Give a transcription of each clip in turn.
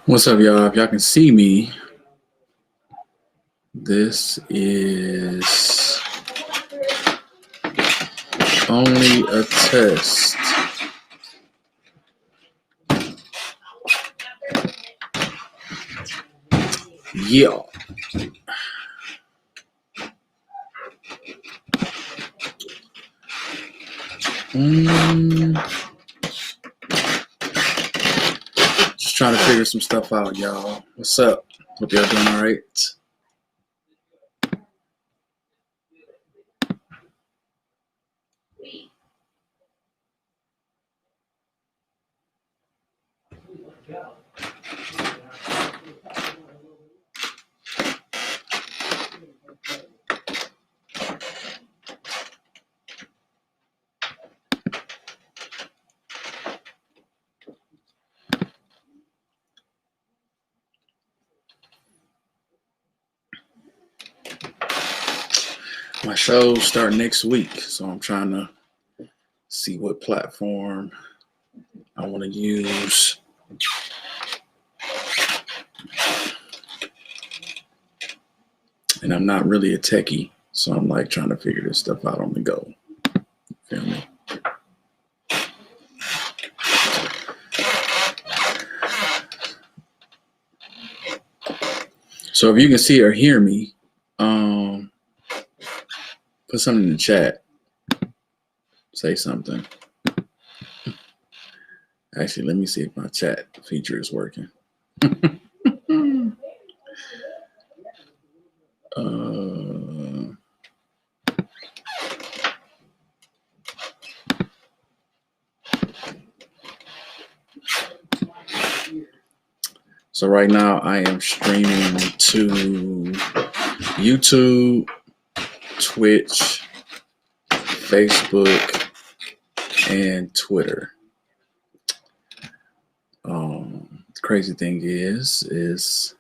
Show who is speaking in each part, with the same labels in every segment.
Speaker 1: What's up, y'all? If y'all can see me, this is only a test. Yeah. Just trying to figure some stuff out, y'all. What's up? Hope y'all doing all right. My shows start next week, so I'm trying to see what platform I want to use. And I'm not really a techie, so I'm like trying to figure this stuff out on the go. Feel me? So if you can see or hear me, put something in the chat. Say something. Actually, let me see if my chat feature is working. So right now I am streaming to YouTube, Twitch, Facebook, and Twitter. The crazy thing is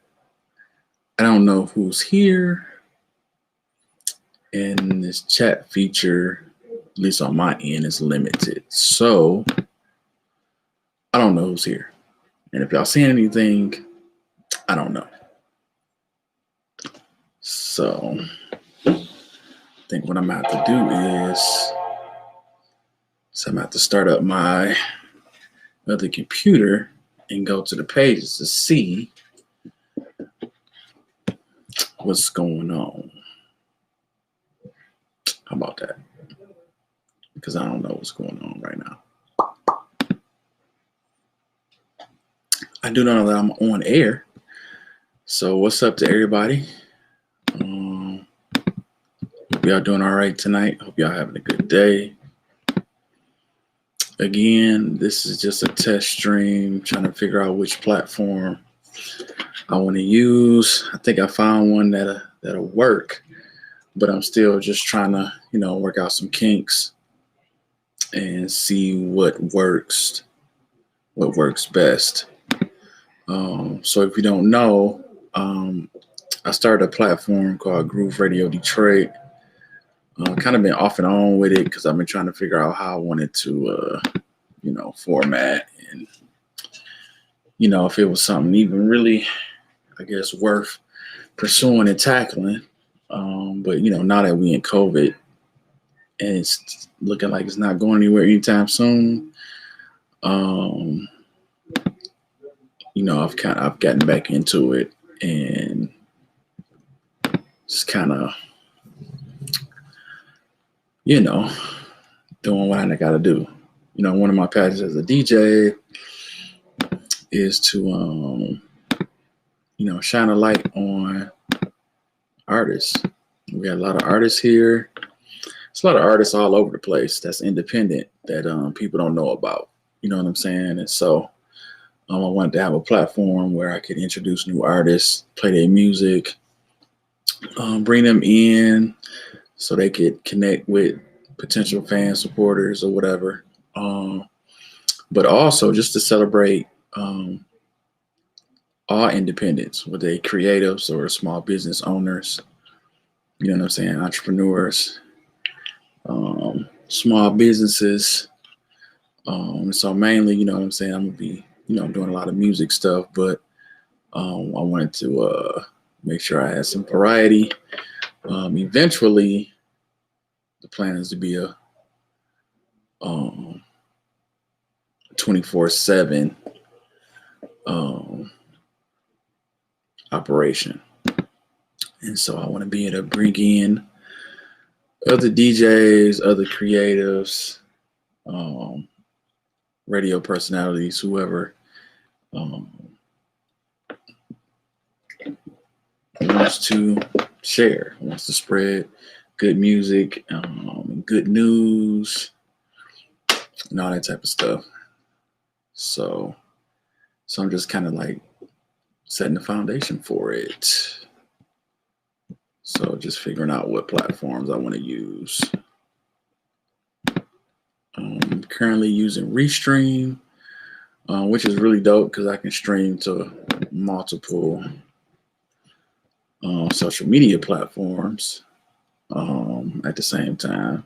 Speaker 1: I don't know who's here, and this chat feature, at least on my end, is limited. So I don't know who's here. And if y'all see anything, I don't know. So I think what I'm gonna have to do is I'm gonna have to start up my other computer and go to the pages to see what's going on. How about that? Because I don't know what's going on right now. I do know that I'm on air. So what's up to everybody? Hope y'all doing all right tonight. Hope y'all having a good day. Again, this is just a test stream, trying to figure out which platform I want to use. I think I found one that'll work, but I'm still just trying to, work out some kinks and see what works best. So if you don't know, I started a platform called Groove Radio Detroit. Kind of been off and on with it because I've been trying to figure out how I wanted to, format and, if it was something even really, I guess, worth pursuing and tackling. But, now that we in COVID and it's looking like it's not going anywhere anytime soon, I've gotten back into it and just kind of, doing what I got to do. One of my passions as a DJ is to, shine a light on artists. We got a lot of artists here. There's a lot of artists all over the place that's independent that people don't know about. You know what I'm saying? And so I wanted to have a platform where I could introduce new artists, play their music, bring them in, so they could connect with potential fan supporters or whatever. But also just to celebrate all independents, whether they creatives or small business owners, you know what I'm saying, entrepreneurs, small businesses. So mainly, you know what I'm saying, I'm gonna be, doing a lot of music stuff, but I wanted to make sure I had some variety. Eventually, the plan is to be a 24/7 operation. And so I want to be able to bring in other DJs, other creatives, radio personalities, whoever wants to share, wants to spread good music, good news, and all that type of stuff. So I'm just kind of like setting the foundation for it. So just figuring out what platforms I want to use. I'm currently using Restream, which is really dope because I can stream to multiple social media platforms at the same time.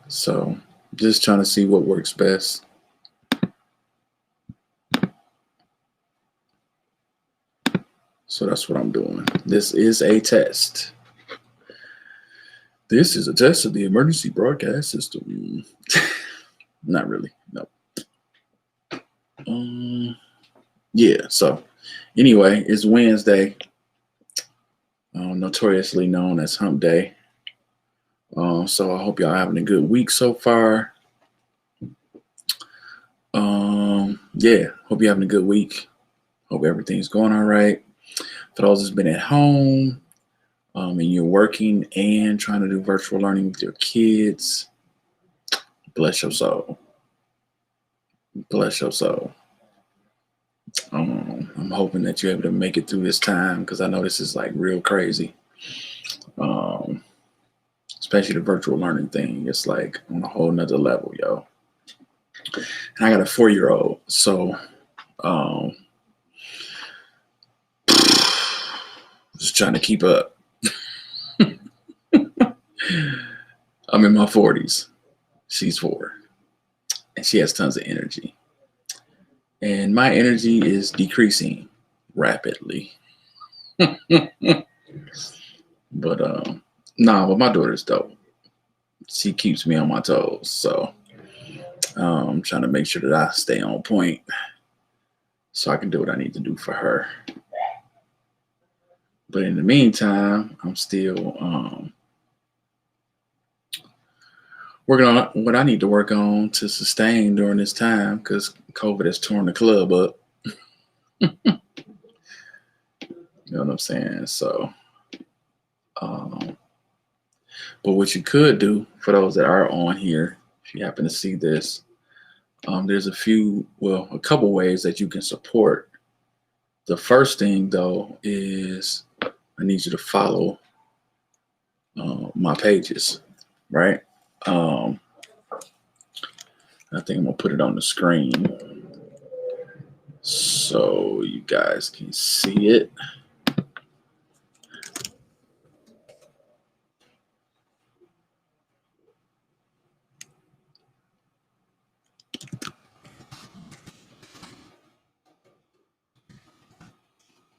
Speaker 1: So just trying to see what works best. So that's what I'm doing. This is a test. This is a test of the emergency broadcast system. Not really, no. Yeah, so anyway, it's Wednesday, notoriously known as Hump Day. So I hope y'all having a good week so far. Yeah, hope you're having a good week. Hope everything's going all right. For those that's been at home and you're working and trying to do virtual learning with your kids, bless your soul. Bless your soul. I'm hoping that you're able to make it through this time because I know this is like real crazy. Especially the virtual learning thing. It's like on a whole nother level, yo. And I got a 4-year-old, so just trying to keep up. I'm in my 40s. She's 4. And she has tons of energy. And my energy is decreasing rapidly. But but my daughter's dope. She keeps me on my toes. So I'm trying to make sure that I stay on point so I can do what I need to do for her. But in the meantime, I'm still working on what I need to work on to sustain during this time because COVID has torn the club up. You know what I'm saying? So, but what you could do for those that are on here, if you happen to see this, there's a couple ways that you can support. The first thing though is I need you to follow my pages, right? I think I'm gonna put it on the screen so you guys can see it.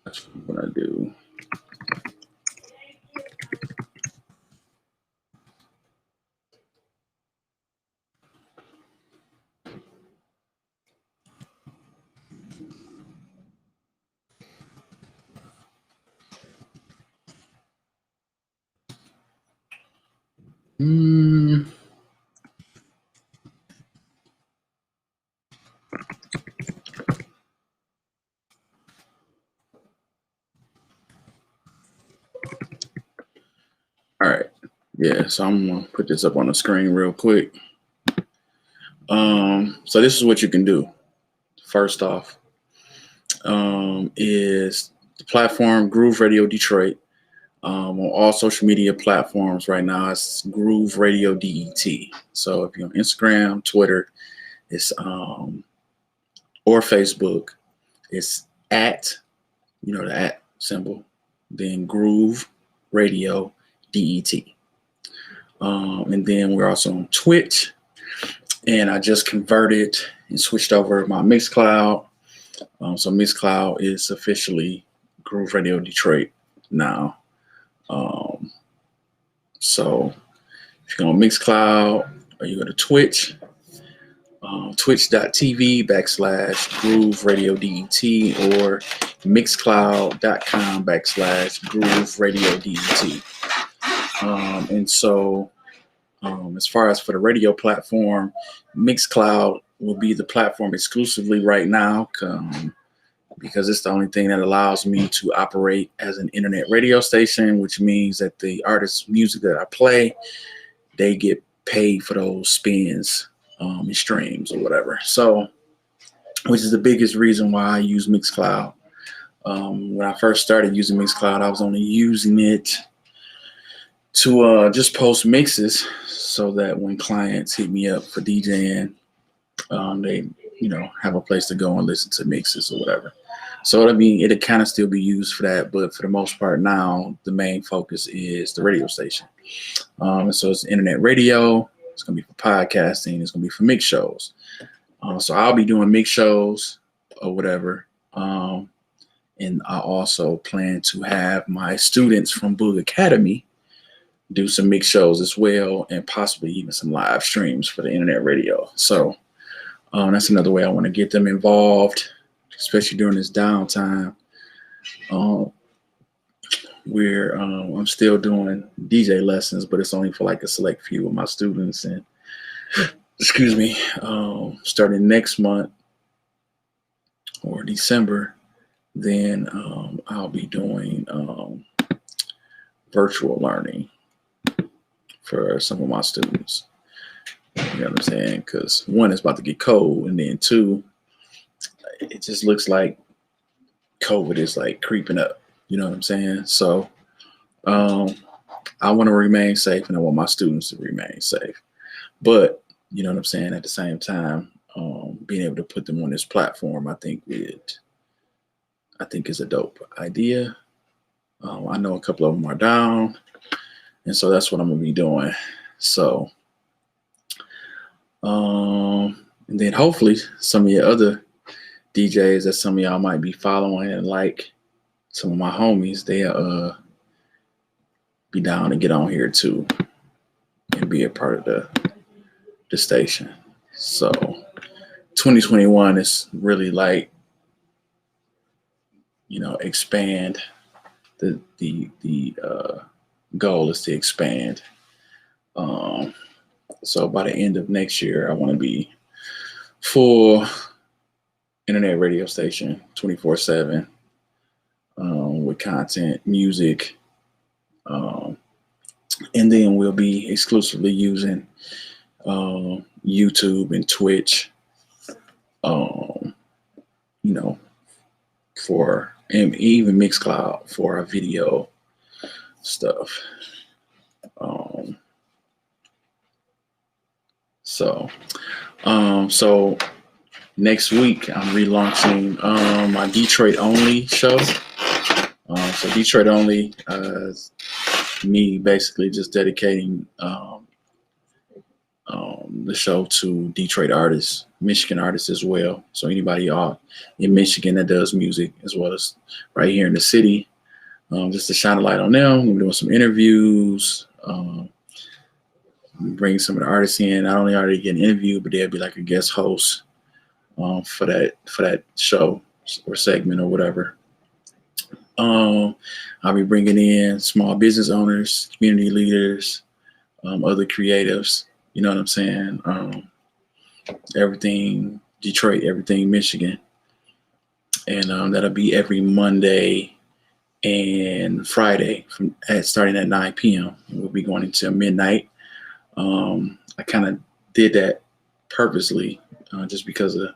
Speaker 1: That's what I do. All right. Yeah, so I'm gonna put this up on the screen real quick. So this is what you can do. First off, is the platform Groove Radio Detroit. On all social media platforms right now, it's Groove Radio DET. So if you're on Instagram, Twitter, it's or Facebook, it's at, the at symbol, then Groove Radio DET. And then we're also on Twitch, and I just converted and switched over my Mixcloud. So Mixcloud is officially Groove Radio Detroit now. So if you go on Mixcloud or you go to Twitch, twitch.tv/Groove Radio DET or mixcloud.com/Groove Radio DET. And so as far as for the radio platform, Mixcloud will be the platform exclusively right now, because it's the only thing that allows me to operate as an internet radio station, which means that the artist's music that I play, they get paid for those spins and streams or whatever. So, which is the biggest reason why I use Mixcloud. When I first started using Mixcloud, I was only using it to just post mixes so that when clients hit me up for DJing, they, have a place to go and listen to mixes or whatever. So, it'll kind of still be used for that, but for the most part now, the main focus is the radio station. And so it's internet radio, it's going to be for podcasting, it's going to be for mix shows. So I'll be doing mix shows or whatever. And I also plan to have my students from Boog Academy do some mix shows as well, and possibly even some live streams for the internet radio. So that's another way I want to get them involved, especially during this downtime. I'm still doing DJ lessons, but it's only for like a select few of my students. And starting next month or December, then I'll be doing virtual learning for some of my students. You know what I'm saying? Because one, it's about to get cold, and then two, it just looks like COVID is like creeping up. You know what I'm saying? So I want to remain safe, and I want my students to remain safe. But you know what I'm saying? At the same time, being able to put them on this platform, I think is a dope idea. I know a couple of them are down, and so that's what I'm gonna be doing. So, and then hopefully some of your other DJs that some of y'all might be following, and like some of my homies, they'll be down to get on here too and be a part of the station. So 2021 is really like, expand. The goal is to expand. So by the end of next year, I want to be full internet radio station 24/7 with content, music, and then we'll be exclusively using YouTube and Twitch, and even Mixcloud for our video stuff. So next week I'm relaunching my Detroit Only show. So Detroit Only, me basically just dedicating the show to Detroit artists, Michigan artists as well. So anybody out in Michigan that does music, as well as right here in the city, just to shine a light on them. We're doing some interviews, bring some of the artists in. Not only are they getting interviewed, but they'll be like a guest host for that show or segment or whatever. I'll be bringing in small business owners, community leaders, other creatives. You know what I'm saying? Everything Detroit, everything Michigan. And that'll be every Monday and Friday starting at 9 p.m. We'll be going until midnight. I kind of did that purposely just because of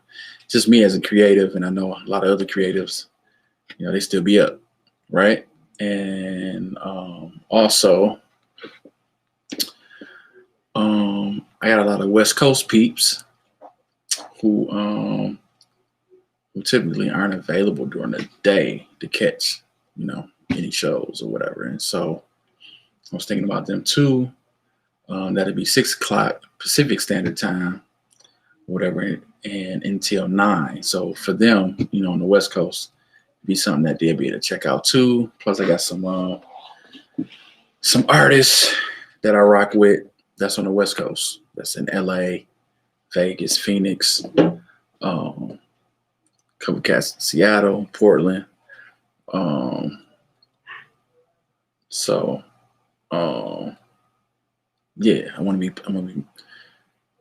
Speaker 1: just me as a creative, and I know a lot of other creatives, they still be up, right? And also, I got a lot of West Coast peeps who typically aren't available during the day to catch, any shows or whatever. And so I was thinking about them too. That'd be 6 o'clock Pacific Standard Time, whatever, and until 9. So for them, on the West Coast, it'd be something that they'd be able to check out too. Plus, I got some artists that I rock with that's on the West Coast. That's in LA, Vegas, Phoenix, couple cats in Seattle, Portland. Yeah, I'm gonna be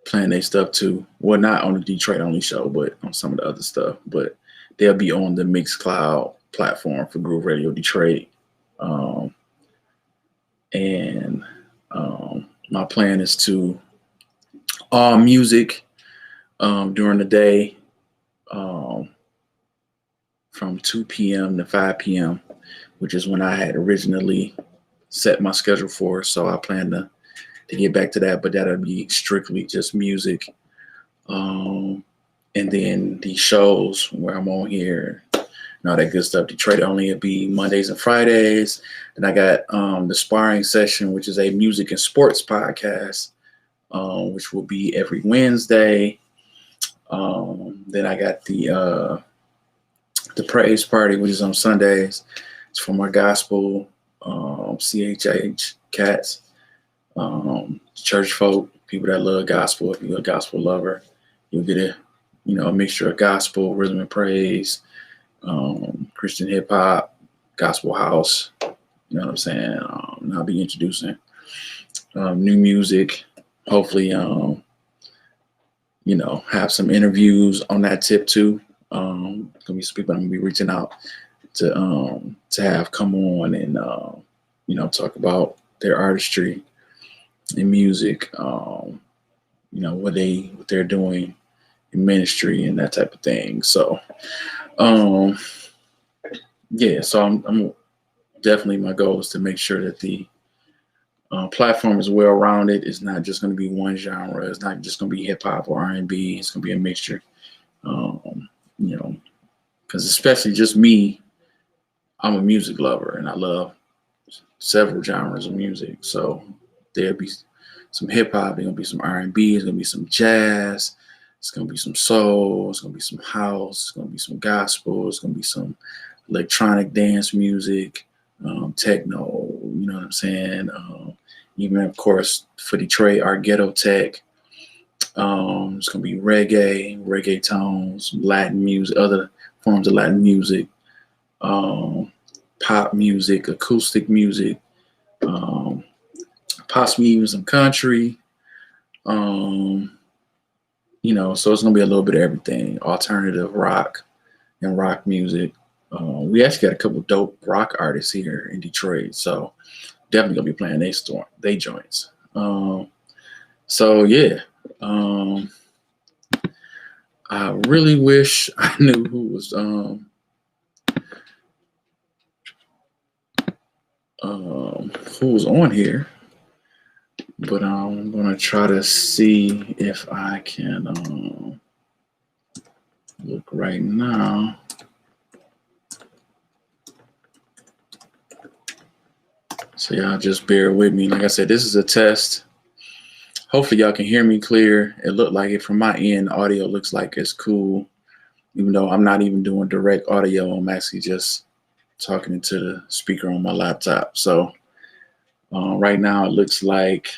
Speaker 1: playing their stuff too. Well, not on the Detroit only show, but on some of the other stuff. But they'll be on the Mixcloud platform for Groove Radio Detroit. And my plan is to all music during the day from 2 p.m. to 5 p.m., which is when I had originally set my schedule for. So I plan to get back to that, but that'll be strictly just music. And then the shows where I'm on here and all that good stuff. Detroit only will be Mondays and Fridays. And I got the Sparring Session, which is a music and sports podcast, which will be every Wednesday. Then I got the Praise Party, which is on Sundays. It's for my gospel, CHH cats, church folk, people that love gospel. If you're a gospel lover, you'll get a mixture of gospel, rhythm and praise, Christian hip hop, gospel house. You know what I'm saying? And I'll be introducing new music. Hopefully, have some interviews on that tip too. Gonna be some people I'm gonna be reaching out to have come on and talk about their artistry and music. What they're doing in ministry and that type of thing. So, So I'm definitely, my goal is to make sure that the platform is well rounded. It's not just going to be one genre. It's not just going to be hip hop or R&B. It's going to be a mixture. Because especially just me, I'm a music lover and I love several genres of music. So there'll be some hip hop. There's going to be some R&B. There's going to be some jazz. It's going to be some soul. It's going to be some house. It's going to be some gospel. It's going to be some electronic dance music, techno. You know what I'm saying? Even, of course, for Detroit, our ghetto tech. It's going to be reggae tones, Latin music, other forms of Latin music, pop music, acoustic music, possibly even some country. So it's going to be a little bit of everything, alternative rock and rock music. We actually got a couple dope rock artists here in Detroit, so definitely going to be playing they joints. I really wish I knew who was on here, but I'm gonna try to see if I can look right now. So y'all just bear with me. Like I said, this is a test. Hopefully y'all can hear me clear. It looked like it from my end. Audio looks like it's cool, even though I'm not even doing direct audio. I'm actually just talking into the speaker on my laptop. So right now it looks like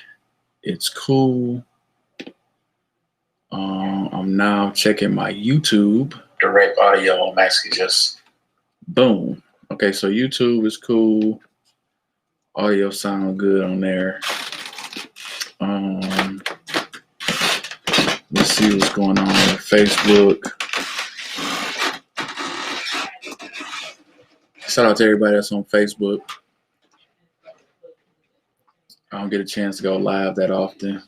Speaker 1: it's cool. I'm now checking my YouTube. Direct audio. I'm actually just boom. Okay, so YouTube is cool. Audio sound good on there. Let's see what's going on with Facebook. Shout out to everybody that's on Facebook. I don't get a chance to go live that often.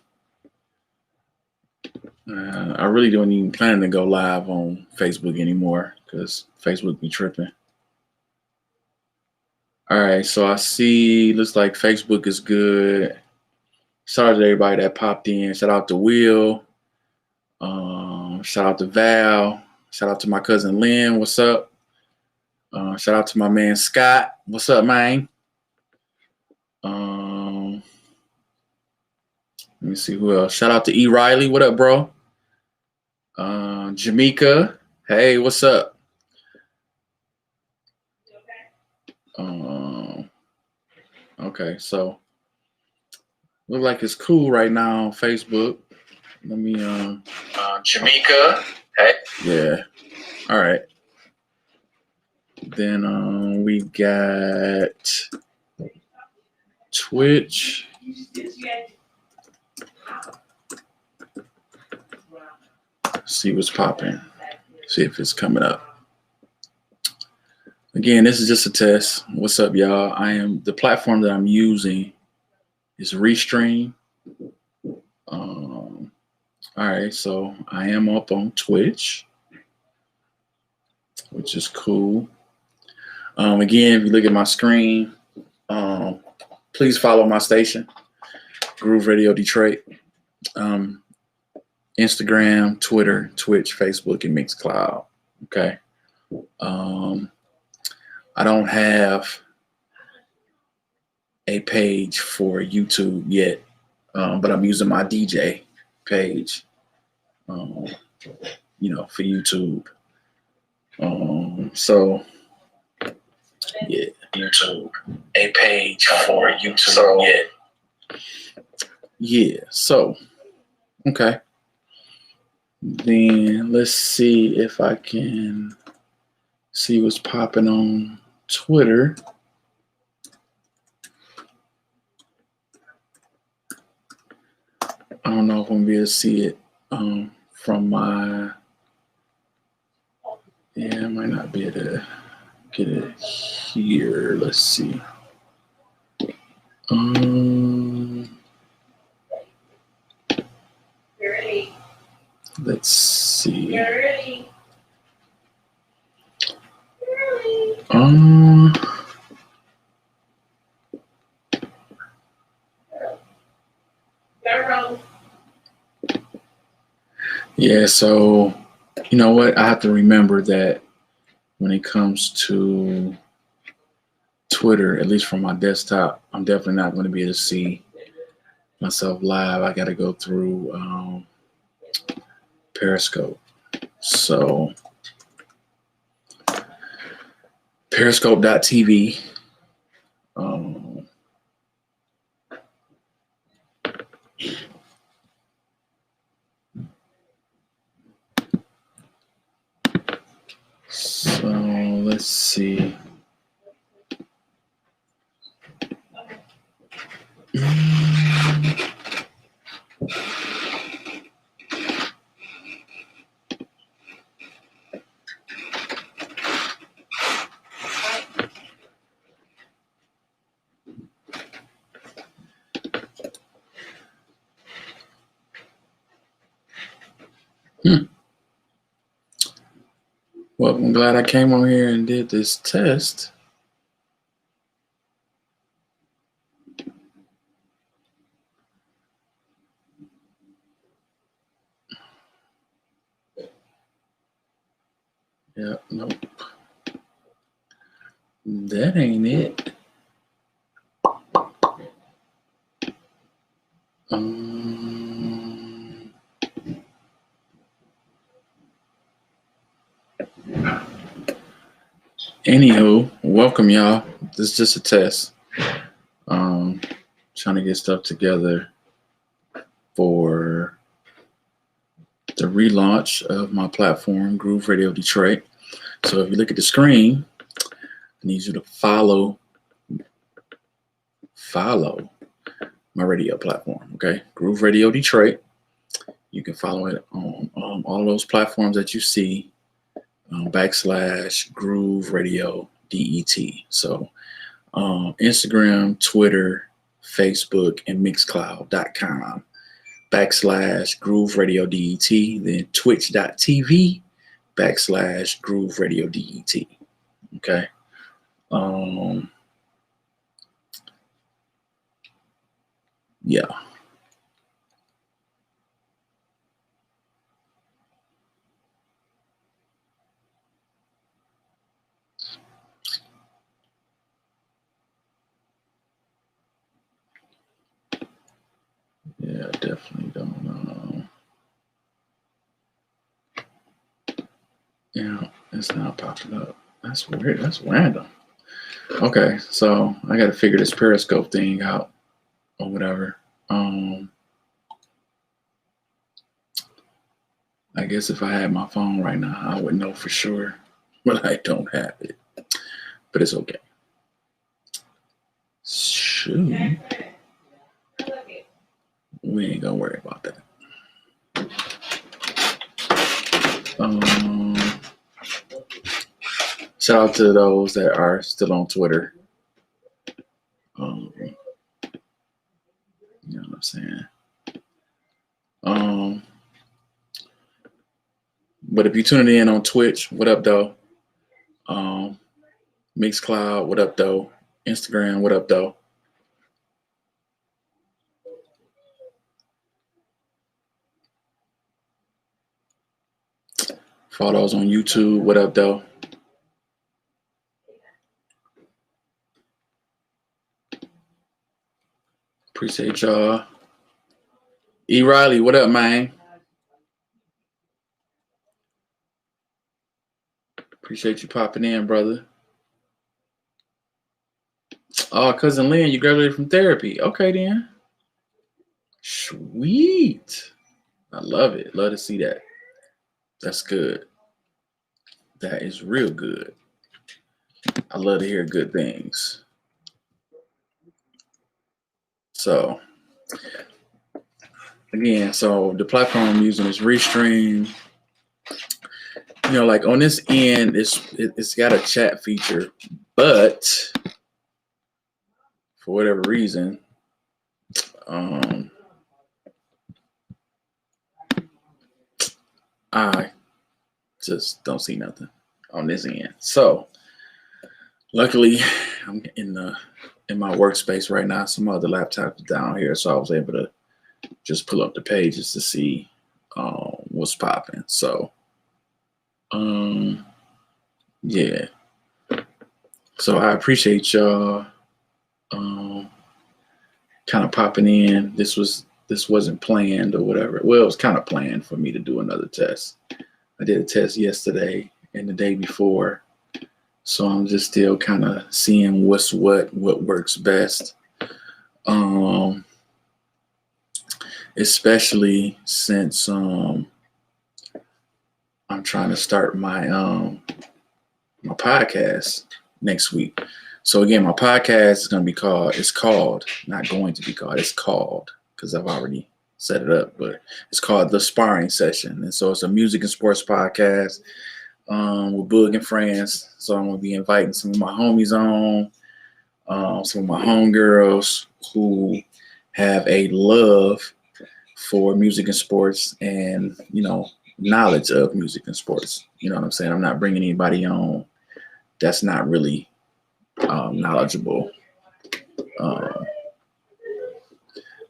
Speaker 1: I really don't even plan to go live on Facebook anymore because Facebook be tripping. All right, so I see, looks like Facebook is good. Shout out to everybody that popped in. Shout out to Will. Shout out to Val. Shout out to my cousin Lynn. What's up? Shout out to my man Scott. What's up, man? Let me see who else. Shout out to E. Riley. What up, bro? Jamaica. Hey, what's up? Okay, so look like it's cool right now on Facebook. Let me Jamaica. Hey. Yeah. All right. Then we got Twitch. See what's popping. See if it's coming up. Again, this is just a test. What's up, y'all? The platform that I'm using is Restream. All right, so I am up on Twitch, which is cool. Again, if you look at my screen, please follow my station, Groove Radio Detroit. Instagram, Twitter, Twitch, Facebook, and Mixcloud. Okay. I don't have a page for YouTube yet, but I'm using my DJ page, for YouTube. So yeah, YouTube, a page for YouTube. So yeah. So okay. Then let's see if I can see what's popping on Twitter. I don't know if I'm gonna be able to see it from my. Yeah, I might not be able to get it here. Let's see. Let's see. Yeah, so you know what? I have to remember that when it comes to Twitter, at least from my desktop, I'm definitely not going to be able to see myself live. I got to go through Periscope. So periscope.tv. So let's see. Well, I'm glad I came on here and did this test. Yeah, nope. That ain't it. Anywho, welcome y'all. This is just a test. Trying to get stuff together for the relaunch of my platform, Groove Radio Detroit. So if you look at the screen, I need you to follow my radio platform, okay? Groove Radio Detroit. You can follow it on all those platforms that you see, / Groove Radio DET. So Instagram, Twitter, Facebook, and Mixcloud.com. /Groove Radio DET, then twitch.tv /Groove Radio DET. Okay. Yeah. Yeah, definitely don't know. Yeah, it's not popping up. That's weird. That's random. Okay, so I got to figure this Periscope thing out or whatever. I guess if I had my phone right now, I would know for sure, but I don't have it. But it's okay. Shoot. We ain't gonna worry about that. Shout out to those that are still on Twitter. You know what I'm saying? But if you're tuning in on Twitch, what up, though? Mixcloud, what up, though? Instagram, what up, though? Follow those on YouTube, what up, though? Appreciate y'all. E. Riley, what up, man? Appreciate you popping in, brother. Oh, cousin Lynn, you graduated from therapy. Okay, then. Sweet. I love it. Love to see that. That's good. That is real good. I love to hear good things. So, again, so the platform I'm using is Restream. You know, like on this end, it's got a chat feature, but for whatever reason, I just don't see nothing on this end. So, luckily, I'm in my workspace right now. Some other laptops down here, so I was able to just pull up the pages to see what's popping. So, yeah. So I appreciate y'all kind of popping in. This wasn't planned or whatever. Well, it was kind of planned for me to do another test. I did a test yesterday and the day before. So I'm just still kind of seeing what works best. Especially since I'm trying to start my my podcast next week. So again, my podcast is going to be called, it's called, because I've already set it up, but it's called The Sparring Session. And so it's a music and sports podcast with Boog and friends. So I'm going to be inviting some of my homies on, some of my homegirls who have a love for music and sports and, you know, knowledge of music and sports. You know what I'm saying? I'm not bringing anybody on that's not really knowledgeable.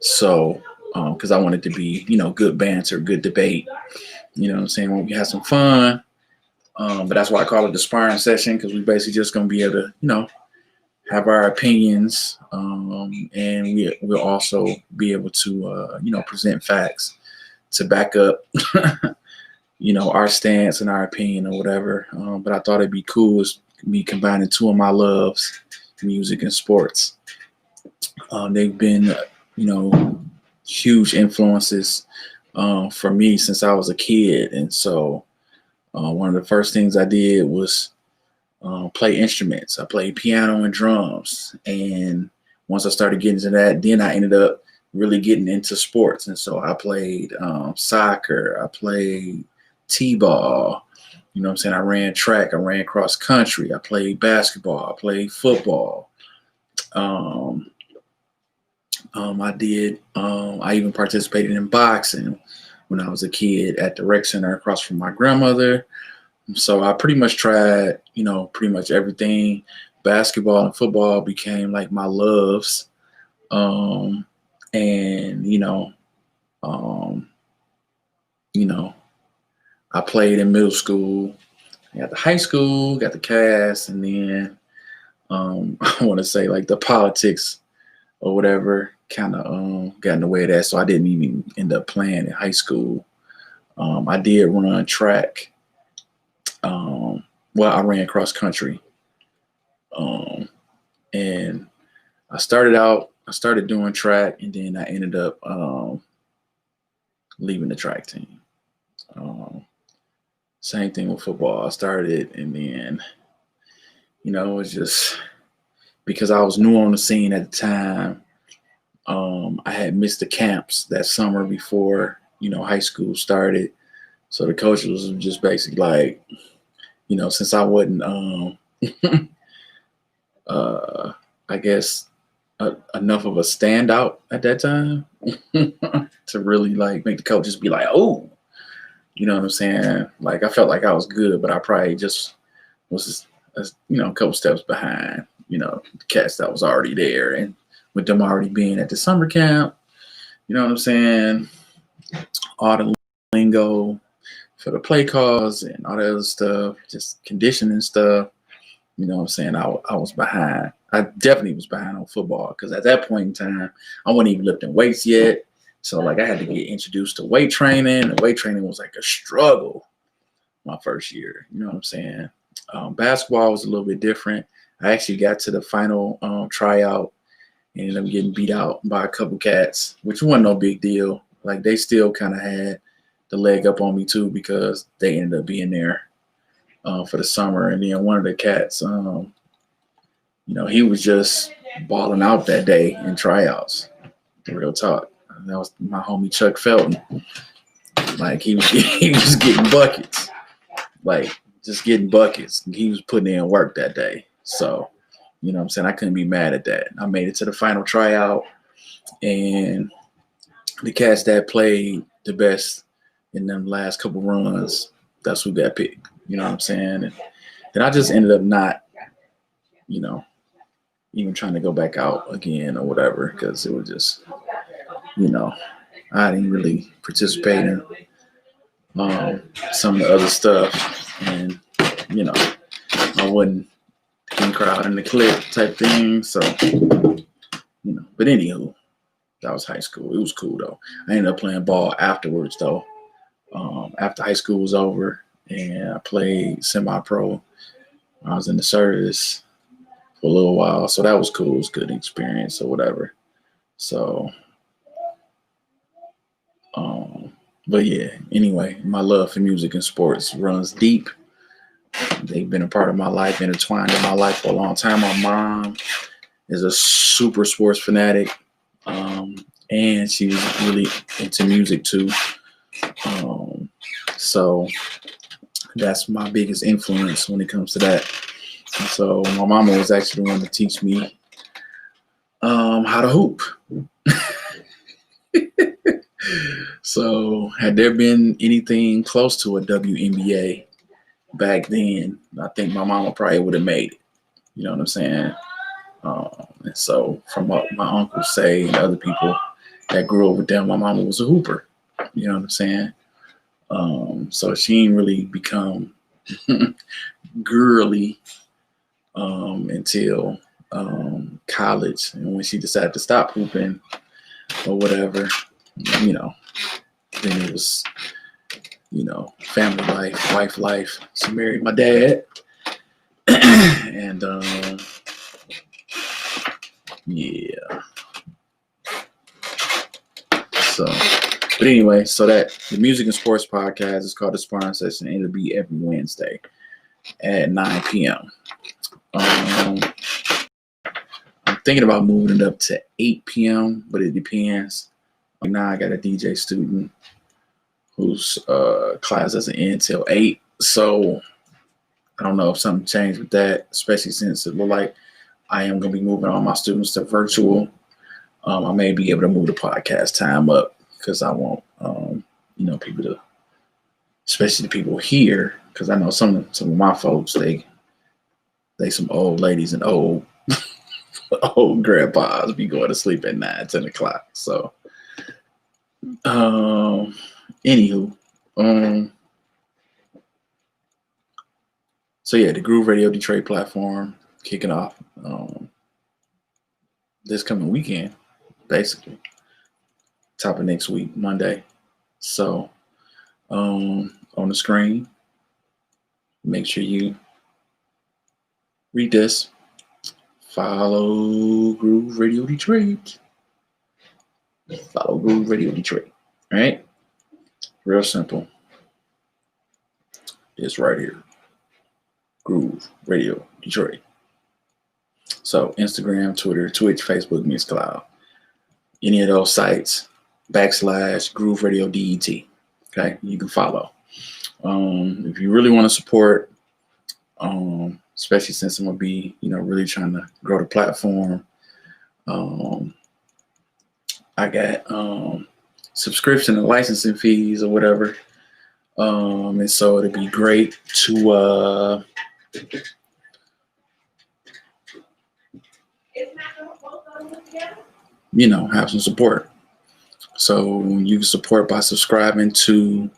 Speaker 1: So, because I want it to be, you know, good banter, good debate. You know what I'm saying? We have some fun. But that's why I call it the sparring session, because we basically just going to be able to, you know, have our opinions. And we'll also be able to, you know, present facts to back up, you know, our stance and our opinion or whatever. But I thought it'd be cool as me combining two of my loves, music and sports. They've been, you know, huge influences for me since I was a kid. And so one of the first things I did was play instruments. I played piano and drums. And once I started getting into that, then I ended up really getting into sports. And so I played soccer. I played t-ball. You know what I'm saying? I ran track. I ran cross country. I played basketball. I played football. I even participated in boxing when I was a kid at the rec center across from my grandmother. So I pretty much tried, pretty much everything. Basketball and football became like my loves. Um, and um, you know, I played in middle school, I got the high school, got the cast, and then I want to say like the politics or whatever kind of got in the way of that. So I didn't even end up playing in high school. I did run track. I ran cross country. And I started doing track, and then I ended up leaving the track team. Same thing with football. I started, and then, it was just because I was new on the scene at the time. I had missed the camps that summer before, high school started. So the coach was just basically like, since I wasn't, I guess, enough of a standout at that time to really like make the coaches be like, oh, you know what I'm saying? Like I felt like I was good, but I probably just was, a couple steps behind, the cats that was already there. And with them already being at the summer camp, you know what I'm saying? All the lingo for the play calls and all that other stuff, just conditioning stuff. You know what I'm saying? I was behind. I definitely was behind on football because at that point in time, I wasn't even lifting weights yet. So like I had to get introduced to weight training. And weight training was like a struggle my first year. You know what I'm saying? Basketball was a little bit different. I actually got to the final tryout and ended up getting beat out by a couple cats, which wasn't no big deal. Like they still kind of had the leg up on me too because they ended up being there for the summer. And then one of the cats, he was just balling out that day in tryouts. The real talk. And that was my homie Chuck Felton. Like he was getting buckets, like just getting buckets. He was putting in work that day. So, you know what I'm saying? I couldn't be mad at that. I made it to the final tryout, and the cats that played the best in them last couple runs, that's who got picked. You know what I'm saying? And then I just ended up not, even trying to go back out again or whatever, because it was just, I didn't really participate in some of the other stuff, and I wasn't in crowd in the clip type thing. So, but anywho, that was high school. It was cool though. I ended up playing ball afterwards though. After high school was over, and I played semi-pro. I was in the service for a little while, so that was cool. It was a good experience or whatever. So, but yeah, anyway, my love for music and sports runs deep. They've been a part of my life, intertwined in my life for a long time. My mom is a super sports fanatic, and she was really into music too. So that's my biggest influence when it comes to that. And so my mama was actually the one to teach me how to hoop. So had there been anything close to a WNBA back then, I think my mama probably would have made it. You know what I'm saying? And so from what my uncles say and other people that grew up with them, my mama was a hooper. You know what I'm saying? So she didn't really become girly until college. And when she decided to stop hooping or whatever, then it was, family life, wife life. She married my dad. And yeah. So, but anyway, so that the music and sports podcast is called The Sparring Session, and it'll be every Wednesday at 9 p.m. I'm thinking about moving it up to 8 p.m., but it depends. Now I got a DJ student whose class doesn't end till 8. So I don't know if something changed with that, especially since it looked like I am going to be moving all my students to virtual. I may be able to move the podcast time up because I want, people to, especially the people here, because I know some of my folks, they some old ladies and old old grandpas be going to sleep at 9, 10 o'clock. So, anywho, so yeah, the Groove Radio Detroit platform kicking off this coming weekend, basically. Top of next week, Monday. So, on the screen, make sure you read this. Follow Groove Radio Detroit. Follow Groove Radio Detroit. All right? Real simple. It's right here. Groove Radio Detroit. So Instagram, Twitter, Twitch, Facebook, Mixcloud. Any of those sites, / Groove Radio DET. Okay, you can follow. If you really want to support, especially since I'm gonna be, really trying to grow the platform. I got subscription and licensing fees or whatever. And so it'd be great to have some support. So you can support by subscribing to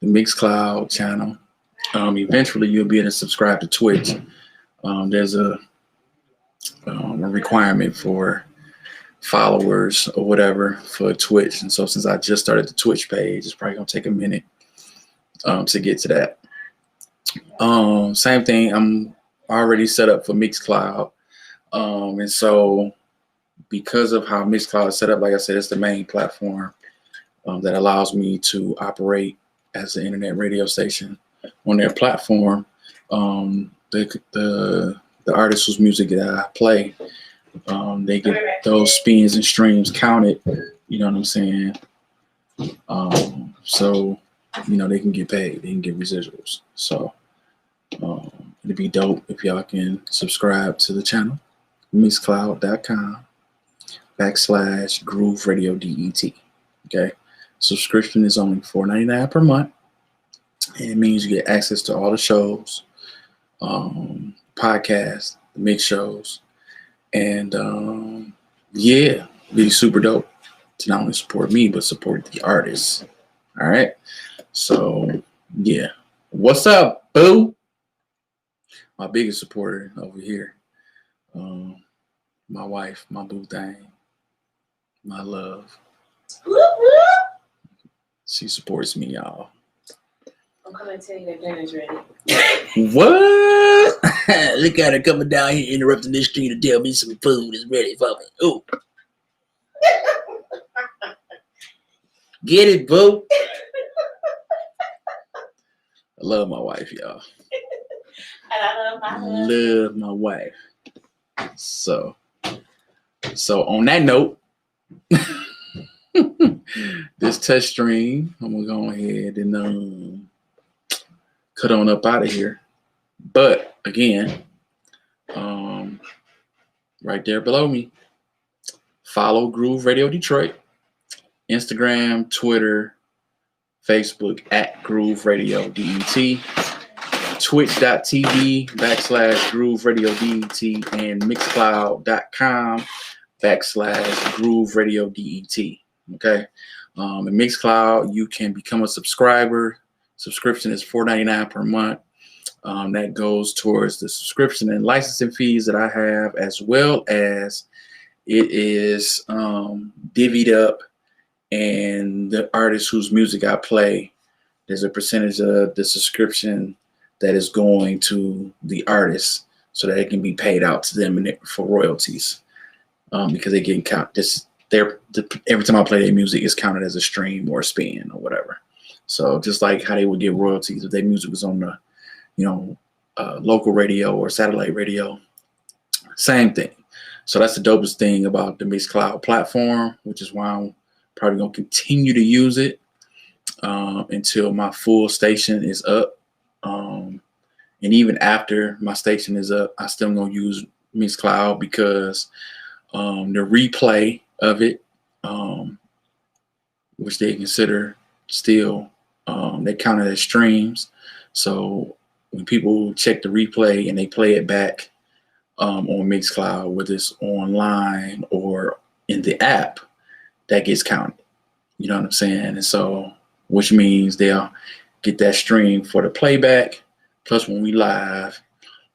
Speaker 1: the Mixcloud channel. Eventually you'll be able to subscribe to Twitch. There's a requirement for followers or whatever for Twitch. And so since I just started the Twitch page, it's probably gonna take a minute to get to that. Same thing, I'm already set up for Mixcloud. And so because of how Mixcloud is set up, like I said, it's the main platform that allows me to operate as an internet radio station on their platform. The artists whose music that I play, they get those spins and streams counted, you know what I'm saying? So, they can get paid, they can get residuals. So it'd be dope if y'all can subscribe to the channel, mixcloud.com / Groove Radio DET. Okay. Subscription is only $4.99 per month. And it means you get access to all the shows, podcasts, the mix shows, and be super dope to not only support me but support the artists. All right. So yeah, what's up, boo? My biggest supporter over here, my wife, my boo thing, my love. She supports me, y'all.
Speaker 2: I'm coming to tell you that dinner's ready.
Speaker 1: What? Look at her coming down here interrupting this stream to tell me some food is ready for me. Ooh. Get it, boo. I love my wife, y'all.
Speaker 2: And I love my husband.
Speaker 1: Love my wife. So on that note, this test stream, I'm gonna go ahead and cut on up out of here. But again, right there below me, follow Groove Radio Detroit, Instagram, Twitter, Facebook @ Groove Radio DET, twitch.tv / Groove Radio DET, and mixcloud.com / Groove Radio DET. Okay. In Mixcloud, you can become a subscriber. Subscription is $4.99 per month. That goes towards the subscription and licensing fees that I have, as well as it is divvied up, and the artists whose music I play, there's a percentage of the subscription that is going to the artists so that it can be paid out to them for royalties, because they get count. Every time I play their music, it's counted as a stream or a spin or whatever. So just like how they would get royalties if their music was on the, local radio or satellite radio, same thing. So that's the dopest thing about the Mixcloud platform, which is why I'm probably gonna continue to use it until my full station is up. And even after my station is up, I still gonna use Mixcloud because the replay of it, which they consider still, they count it as streams. So when people check the replay and they play it back on Mixcloud, whether it's online or in the app, that gets counted. You know what I'm saying? And so, which means they'll get that stream for the playback, plus when we live,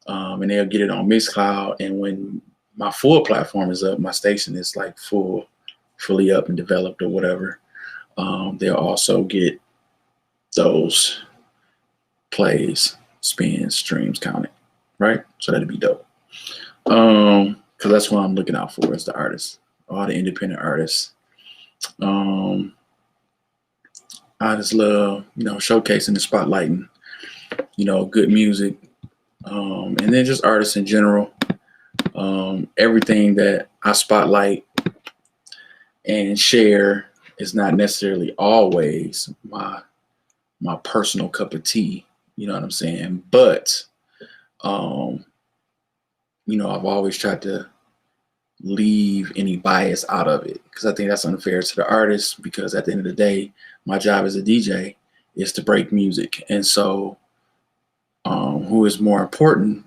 Speaker 1: and they'll get it on Mixcloud. And when my full platform is up, my station is like fully up and developed or whatever, they'll also get those plays, spins, streams counted, right? So that'd be dope. Because that's what I'm looking out for, is the artists, all the independent artists. I just love, showcasing and spotlighting, good music, and then just artists in general. Everything that I spotlight and share is not necessarily always my personal cup of tea. You know what I'm saying? But, I've always tried to leave any bias out of it, because I think that's unfair to the artist, because at the end of the day, my job as a DJ is to break music. And so who is more important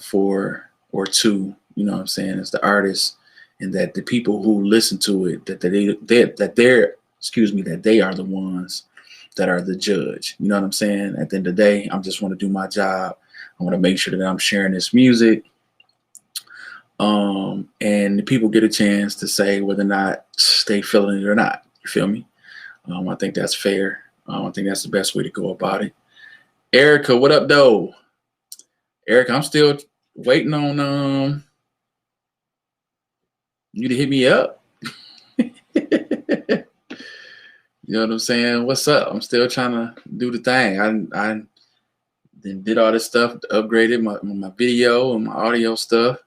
Speaker 1: for or to, is the artist, and that the people who listen to it, that they are the ones that are the judge. You know what I'm saying? At the end of the day, I just want to do my job. I want to make sure that I'm sharing this music. And the people get a chance to say whether or not they feeling it or not. You feel me? I think that's fair. I think that's the best way to go about it. Erica, what up, though? Erica, I'm still waiting on you to hit me up. You know what I'm saying? What's up? I'm still trying to do the thing. I then did all this stuff, upgraded my video and my audio stuff.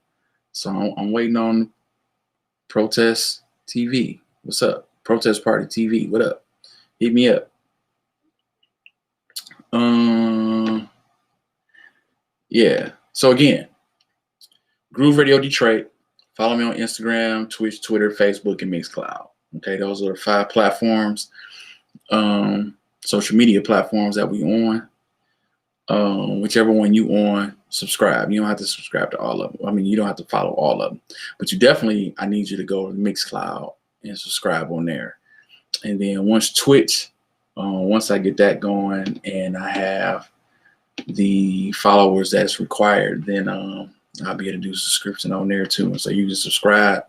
Speaker 1: So I'm waiting on Protest TV. What's up? Protest Party TV. What up? Hit me up. Yeah. So again, Groove Radio Detroit. Follow me on Instagram, Twitch, Twitter, Facebook, and Mixcloud. Okay, those are the 5 platforms, social media platforms that we on. Whichever one you on, subscribe. You don't have to subscribe to all of them. I mean, you don't have to follow all of them, but I need you to go to Mixcloud and subscribe on there. And then once Twitch, once I get that going and I have the followers that's required, then I'll be able to do subscription on there too. And so you can subscribe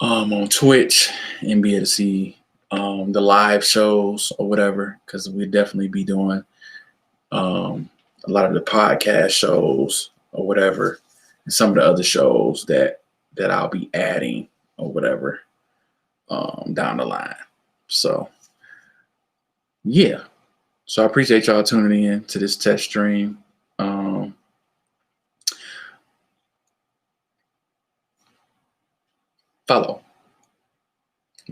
Speaker 1: on Twitch and be able to see the live shows or whatever, because we'll definitely be doing a lot of the podcast shows or whatever, and some of the other shows that I'll be adding or whatever down the line. So yeah, so I appreciate y'all tuning in to this test stream. Follow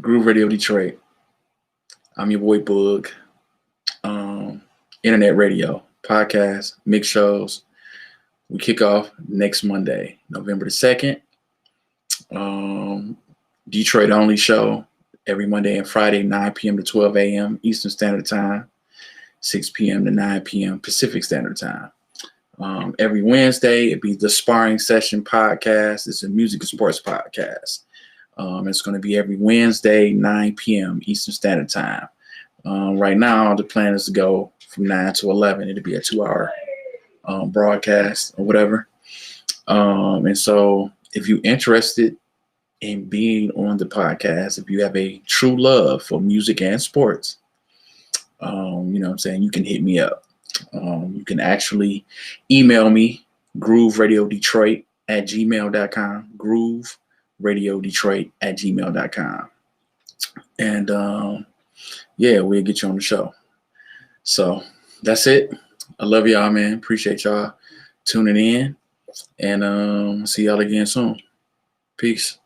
Speaker 1: Groove Radio Detroit. I'm your boy Boog. Internet radio, podcast, mix shows. We kick off next Monday, November the 2nd. Detroit only show every Monday and Friday, 9 p.m. to 12 a.m. Eastern Standard Time, 6 p.m. to 9 p.m. Pacific Standard Time. Every Wednesday, it'd be the Sparring Session podcast. It's a music and sports podcast. It's going to be every Wednesday, 9 p.m. Eastern Standard Time. Right now, the plan is to go from 9 to 11. It'll be a 2-hour broadcast or whatever. And so if you're interested in being on the podcast, if you have a true love for music and sports, you know what I'm saying, you can hit me up. You can actually email me, grooveradiodetroit@gmail.com, grooveradiodetroit@gmail.com. And yeah, we'll get you on the show. So that's it. I love y'all, man. Appreciate y'all tuning in. And see y'all again soon. Peace.